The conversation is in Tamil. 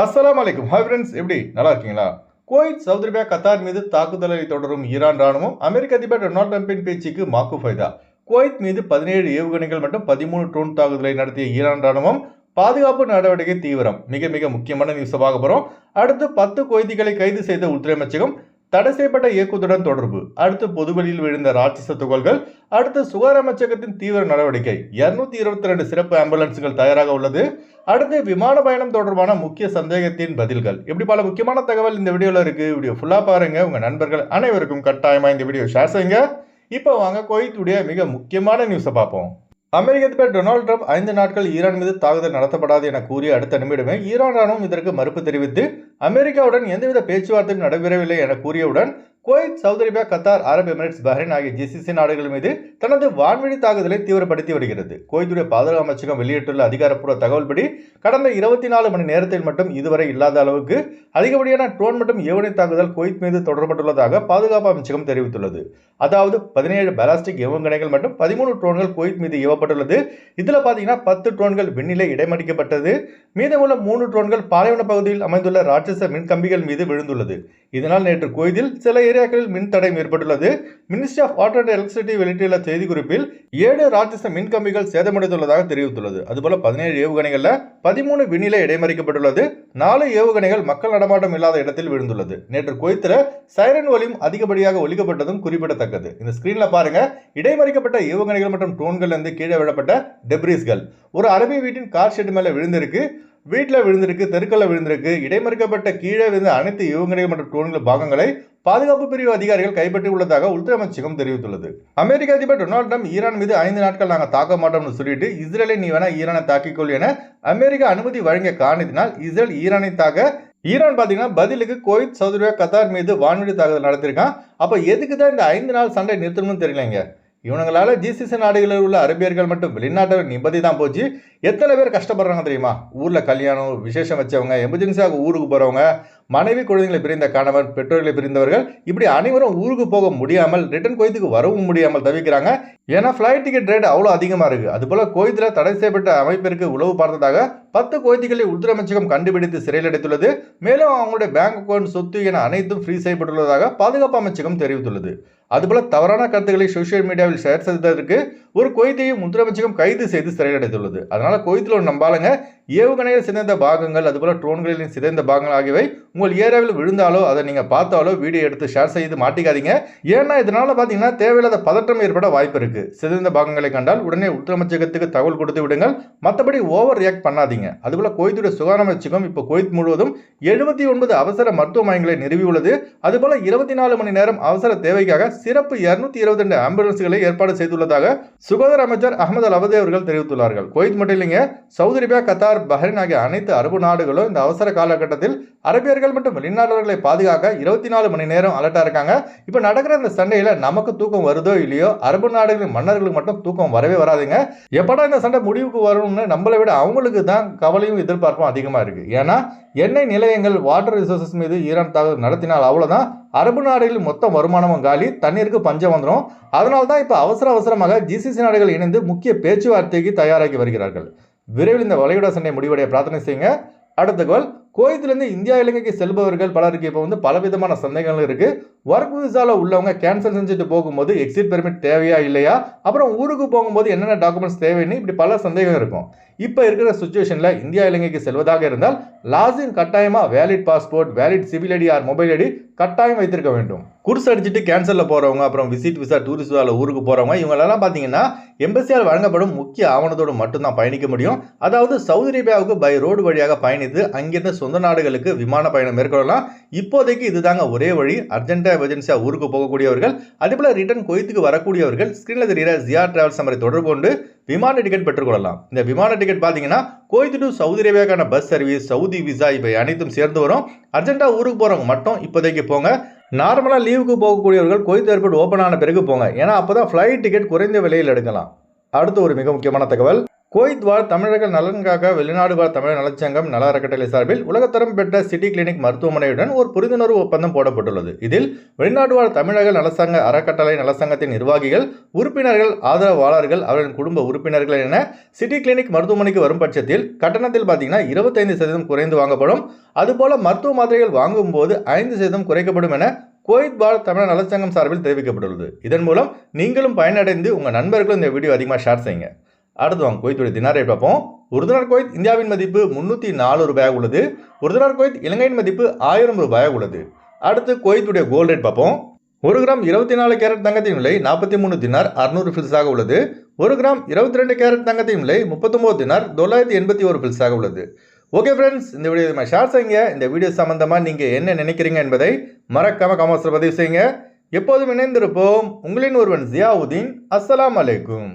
அஸ்ஸலாமு அலைக்கும். ஹாய் ஃப்ரெண்ட்ஸ், எப்படி நல்லா இருக்கீங்களா? குவைத், சவுதி அரேபியா, கத்தார் மீது தாக்குதலை தொடரும் ஈரான் ராணுவம். அமெரிக்க அதிபர் டொனால்ட் ட்ரம்பின் பேச்சுக்கு மாக்கு ஃபைதா. குவைத் மீது 17 ஏவுகணைகள் மற்றும் 13 ட்ரோன் தாக்குதலை நடத்திய ஈரான் ராணுவம் பாதுகாப்பு நடவடிக்கை தீவிரம். மிக மிக முக்கியமான நியூஸ் பார்க்க போறோம். அடுத்து 10 குவைத்திகளை கைது செய்த உள்துறை அமைச்சகம். தடை செய்யப்பட்ட இயக்கத்துடன் தொடர்பு. அடுத்து பொதுவெளியில் விழுந்த ராட்சச துகள்கள். அடுத்து சுகாதார அமைச்சகத்தின் தீவிர நடவடிக்கை. 222 சிறப்பு ஆம்புலன்ஸ்கள் தயாராக உள்ளது. அடுத்து விமான பயணம் தொடர்பான முக்கிய சந்தேகத்தின் பதில்கள். இப்படி பல முக்கியமான தகவல் இந்த வீடியோல இருக்கு. வீடியோ ஃபுல்லா பாருங்க. உங்க நண்பர்கள் அனைவருக்கும் கட்டாயமா இந்த வீடியோ ஷேர் செய்யுங்க. இப்போ வாங்க குவைத்துடைய மிக முக்கியமான நியூஸை பார்ப்போம். அமெரிக்க அதிபர் டொனால்ட் ட்ரம்ப் 5 நாட்கள் ஈரான் மீது தாக்குதல் நடத்தப்படாது என கூறிய அடுத்த நிமிடமே ஈரான் ராணுவம் இதற்கு மறுப்பு தெரிவித்து அமெரிக்காவுடன் எந்தவித பேச்சுவார்த்தையும் நடைபெறவில்லை என கூறியவுடன் குவைத், சவுதி அரேபியா, கத்தார், அரபு எமிரேட்ஸ், பஹ்ரைன் ஆகிய ஜிசிசி நாடுகள் மீது தனது வான்வழி தாக்குதலை தீவிரப்படுத்தி வருகிறது. குவைத்துடைய பாதுகாப்பு அமைச்சகம் வெளியிட்டுள்ள அதிகாரப்பூர்வ தகவல்படி கடந்த 24 மணி நேரத்தில் மட்டும் இதுவரை இல்லாத அளவுக்கு அதிகப்படியான ட்ரோன் மற்றும் ஏவுகணை தாக்குதல் குவைத் மீது தொடரப்பட்டுள்ளதாக பாதுகாப்பு அமைச்சகம் தெரிவித்துள்ளது. அதாவது 17 பாலாஸ்டிக் ஏவுகணைகள் மற்றும் 13 ட்ரோன்கள் குவைத் மீது ஏவப்பட்டுள்ளது. இதுல பாத்தீங்கன்னா 10 ட்ரோன்கள் விண்ணிலே இடைமறிக்கப்பட்டது. மீதமுள்ள 3 ட்ரோன்கள் பாலைவன பகுதியில் அமைந்துள்ள ராட்சச மின்கம்பிகள் மீது விழுந்துள்ளது. இதனால் நேற்று குவைத்தில் சில ஏரியாக்களில் மின் தடை ஏற்பட்டுள்ளது. Ministry of water and electricity வெளியிட்டுள்ள செய்திக்குறிப்பில் 7 ராட்சச மின்கம்பிகள் சேதமடைந்துள்ளதாக தெரிவித்துள்ளது. அதுபோல 17 ஏவுகணைகள்ல 13 விண்ணிலே இடைமறிக்கப்பட்டுள்ளது. 4 ஏவுகணைகள் மக்கள் நடமாட்டம் இல்லாத இடத்தில் விழுந்துள்ளது. நேற்று குவைத்தில் சைரன் ஒலியும் அதிகப்படியாக ஒலிக்கப்பட்டதும் குறிப்பிடத்தக்கது. இந்த ஸ்கிரீன்ல பாருங்க, இடைமறிக்கப்பட்ட ஏவுகணைகள் மற்றும் ட்ரோன்கள் இருந்து கீழே விடப்பட்ட டெப்ரிஸ்கள் ஒரு அரபிய வீட்டின் கார் ஷெட் மேல விழுந்திருக்கு. வீட்டில் விழுந்திருக்கு, தெருக்கல்ல விழுந்திருக்கு. இடைமறிக்கப்பட்ட கீழே விழுந்த அனைத்து ஏவுகணைகள் மற்றும் ட்ரோன்கள் பாகங்களை பாதுகாப்பு பிரிவு அதிகாரிகள் கைப்பற்றி உள்ளதாக உள்துறை அமைச்சகம் தெரிவித்துள்ளது. அமெரிக்க அதிபர் டொனால்ட் ட்ரம்ப் ஈரான் மீது 5 நாட்கள் நாங்கள் தாக்க மாட்டோம்னு சொல்லிட்டு இஸ்ரேலை நீ வேணா ஈரானை தாக்கிக்கொள் என அமெரிக்கா அனுமதி வழங்கிய காரணத்தினால் இஸ்ரேல் ஈரானை தாக்க ஈரான் பாத்தீங்கன்னா பதிலுக்கு குவைத், சவுதி அரேபியா, கத்தார் மீது வான்வழி தாக்குதல் நடத்திருக்கான். அப்ப எதுக்கு தான் இந்த 5 நாள் சண்டை நிறுத்தணும்னு தெரியலங்க. இவங்களால ஜிசிசி நாடுகளில் உள்ள அரபியர்கள் மற்றும் வெளிநாட்டவர் நிம்மதி தான் போச்சு. எத்தனை பேர் கஷ்டப்படுறாங்க தெரியுமா? ஊர்ல கல்யாணம் விசேஷம் வச்சவங்க, எமர்ஜென்சியாக ஊருக்கு போறவங்க, மனைவி குழந்தைகளை பிரிந்த கணவன், பெற்றோர்களை பிரிந்தவர்கள், இப்படி அனைவரும் ஊருக்கு போக முடியாமல் ரிட்டர்ன் குவைத்துக்கு வரவும் முடியாமல் தவிக்கிறாங்க. ஏன்னா ஃபிளைட் டிக்கெட் ரேட் அவ்வளோ அதிகமாக இருக்கு. அதுபோல குவைத்தில் தடை செய்யப்பட்ட அமைப்பிற்கு உளவு பார்த்ததாக 10 குவைத்திகளை உள்துறை அமைச்சகம் கண்டுபிடித்து சிறையில் அடைத்துள்ளது. மேலும் அவங்களுடைய பேங்க் அக்கௌண்ட், சொத்து என அனைத்தும் ஃப்ரீ செய்யப்பட்டுள்ளதாக பாதுகாப்பு அமைச்சகம் தெரிவித்துள்ளது. அதுபோல தவறான கருத்துக்களை சோசியல் மீடியாவில் ஷேர் செய்ததற்கு ஒரு குவைத்தையும் உள்துறை அமைச்சகம் கைது செய்து சிறையில் அடைத்துள்ளது. அதனால குவைத்தில் ஒரு நம்பாளுங்க ஏவுகணையில் சிதைந்த பாகங்கள், அதுபோல ட்ரோன்களில் சிதைந்த பாகங்கள் ஆகியவை உங்கள் ஏரியாவில் விழுந்தாலோ அதை நீங்க பார்த்தாலோ வீடியோ எடுத்து ஷேர் செய்து மாட்டிக்காதீங்க. ஏன்னா இதனால பாத்தீங்கன்னா தேவையில்லாத பதற்றம் ஏற்பட வாய்ப்பு இருக்கு. சிதைந்த பாகங்களை கண்டால் உடனே உள்துறை அமைச்சகத்துக்கு தகவல் கொடுத்து விடுங்கள். மற்றபடி ஓவர் ரியாக்ட் பண்ணாதீங்க. அதுபோல குவைத்துடைய சுகாதார அமைச்சகம் இப்போ குவைத் முழுவதும் 79 அவசர மருத்துவ மையங்களை நிறுவியுள்ளது. அதுபோல 24 மணி நேரம் அவசர தேவைக்காக சிறப்பு 222 ஆம்புலன்ஸ்களை ஏற்பாடு செய்துள்ளதாக சுகாதார அமைச்சர் அகமது அல் அவதே அவர்கள் தெரிவித்துள்ளார்கள். குவைத் மட்டும் இல்லைங்க, சவுதி அரேபியா, கத்தார், பஹ்ரைன் ஆகிய அனைத்து அரபு நாடுகளும் இந்த அவசர காலகட்டத்தில் அரபியர்கள் மற்றும் வெளிநாட்டவர்களை பாதுகாக்க 24 மணி நேரம் அலர்ட்டா இருக்காங்க. இப்ப நடக்கிற இந்த சண்டையில நமக்கு தூக்கம் வருதோ இல்லையோ, அரபு நாடுகளின் மன்னர்களுக்கு மட்டும் தூக்கம் வரவே வராதுங்க. எப்படா இந்த சண்டை முடிவுக்கு வரும்னு நம்மளை விட அவங்களுக்கு தான் கவலையும் எதிர்பார்ப்பும் அதிகமா இருக்கு. ஏன்னா எண்ணெய் நிலையங்கள், வாட்டர் ரிசோர்சஸ் மீது ஈரான் தாக்குதல் நடத்தினால் அவ்வளவுதான், அரபு நாடுகளில் மொத்த வருமானமும் காலி, தண்ணீருக்கு பஞ்சம் வந்துடும். அதனால தான் இப்ப அவசரமாக ஜிசிசி நாடுகள் இணைந்து முக்கிய பேச்சுவார்த்தைக்கு தயாராகி வருகிறார்கள். விரைவில் இந்த வளைகுடா சண்டை முடிவடைய பிரார்த்தனை செய்யுங்க. அடுத்த தகவல், குவைத்திலிருந்து இந்தியா, இலங்கைக்கு செல்பவர்கள் பலருக்கு இப்போ பலவிதமான சந்தேகங்கள் இருக்கு. ஒர்க் விசால உள்ளவங்க கேன்சல் செஞ்சுட்டு போகும்போது எக்ஸிட் பெர்மிட் தேவையா இல்லையா, அப்புறம் ஊருக்கு போகும்போது என்னென்ன டாக்குமெண்ட்ஸ் தேவைன்னு இப்படி பல சந்தேகம் இருக்கும். இப்போ இருக்கிற சுச்சுவேஷன்ல இந்தியா, இலங்கைக்கு செல்வதாக இருந்தால் லாஸ்இன் கட்டாயமா valid passport, valid civil ID or mobile ID கட்டாயம் வைத்திருக்க வேண்டும். குர்ஸ் அடிச்சுட்டு கேன்சல்ல போறவங்க, அப்புறம் விசிட் விசா, டூரிஸ்ட் விசால ஊருக்கு போறவங்க, இவங்களெல்லாம் பாத்தீங்கன்னா எம்பசியால் வழங்கப்படும் முக்கிய ஆவணத்தோடு மட்டும்தான் பயணிக்க முடியும். அதாவது சவுதி அரேபியாவுக்கு பை ரோடு வழியாக பயணித்து அங்கிருந்து சொந்த நாடுகளுக்கு விமான பயணம் மேற்கொள்ளலாம். இப்போதைக்கு இதுதாங்க ஒரே வழி. அர்ஜென்டா எமர்ஜென்சியா ஊருக்கு போகக்கூடியவர்கள், அதேபோல ரிட்டர்ன் குவைத்துக்கு வரக்கூடியவர்கள் ஸ்கிரீன்ல தெரிகிற ஜியார் டிராவல்ஸ் நம்பரை தொடர்பு கொண்டு விமான டிக்கெட் பெற்றுக்கொள்ளலாம். இந்த விமான டிக்கெட் பாத்தீங்கன்னா குவைத் டு சவுதி அரேபியாக்கான பஸ் சர்வீஸ், சவுதி விசா இவை அனைத்தும் சேர்ந்து வரும். அர்ஜென்டா ஊருக்கு போறவங்க மட்டும் இப்போதைக்கு போங்க. நார்மலா லீவுக்கு போகக்கூடியவர்கள் குவைத் ஏர்போர்ட் ஓபன் ஆன பிறகு போங்க. ஏன்னா அப்பதான் ஃபிளைட் டிக்கெட் குறைந்த விலையில் எடுக்கலாம். அடுத்து ஒரு மிக முக்கியமான தகவல், குவைத் வாழ் தமிழர்கள் நலனுக்காக வெளிநாடு வாழ் தமிழர் நலச்சங்கம் நல அறக்கட்டளை சார்பில் உலகத்தரம் பெற்ற சிட்டி கிளினிக் மருத்துவமனையுடன் ஒரு புரிந்துணர்வு ஒப்பந்தம் போடப்பட்டுள்ளது. இதில் வெளிநாடு வாழ் தமிழர்கள் நலச்சங்க அறக்கட்டளை நலச்சங்கத்தின் நிர்வாகிகள், உறுப்பினர்கள், ஆதரவாளர்கள், அவர்களின் குடும்ப உறுப்பினர்கள் என சிட்டி கிளினிக் மருத்துவமனைக்கு வரும் பட்சத்தில் கட்டணத்தில் பார்த்தீங்கன்னா 25% குறைந்து வாங்கப்படும். அதுபோல மருத்துவ மாத்திரைகள் வாங்கும் போது 5% குறைக்கப்படும் என குவைத் வாழ் தமிழர் நலச்சங்கம் சார்பில் தெரிவிக்கப்பட்டுள்ளது. இதன் மூலம் நீங்களும் பயனடைந்து உங்கள் நண்பர்களும் இந்த வீடியோ அதிகமாக ஷேர் செய்யுங்க. அடுத்து வாங்க குவைத்துடைய தினார் ரேட் பார்ப்போம். ஒரு தினார் குவைத் இந்தியாவின் மதிப்பு 304 ரூபாயாக உள்ளது. ஒரு தினார் குவைத் இலங்கையின் மதிப்பு 1000 ரூபாயாக உள்ளது. அடுத்து குவைத்துடைய கோல்ட் ரேட் பார்ப்போம். 1 கிராம் 24 கேரட் தங்கத்தின் விலை 43 தினார் 600 பில்ஸாக உள்ளது. 1 கிராம் 22 கேரட் தங்கத்தின் விலை 39 தினார் 981 பில்ஸாக உள்ளது. ஓகே ஃப்ரெண்ட்ஸ், இந்த வீடியோ ஷேர் செய்யுங்க. இந்த வீடியோ சம்பந்தமாக நீங்கள் என்ன நினைக்கிறீங்க என்பதை மறக்காம கமெண்ட்ஸில் பதிவு செய்யுங்க. எப்போதும் இணைந்திருப்போம். உங்களின் ஒருவன் ஜியாவுதீன். அஸ்ஸலாமு அலைக்கும்.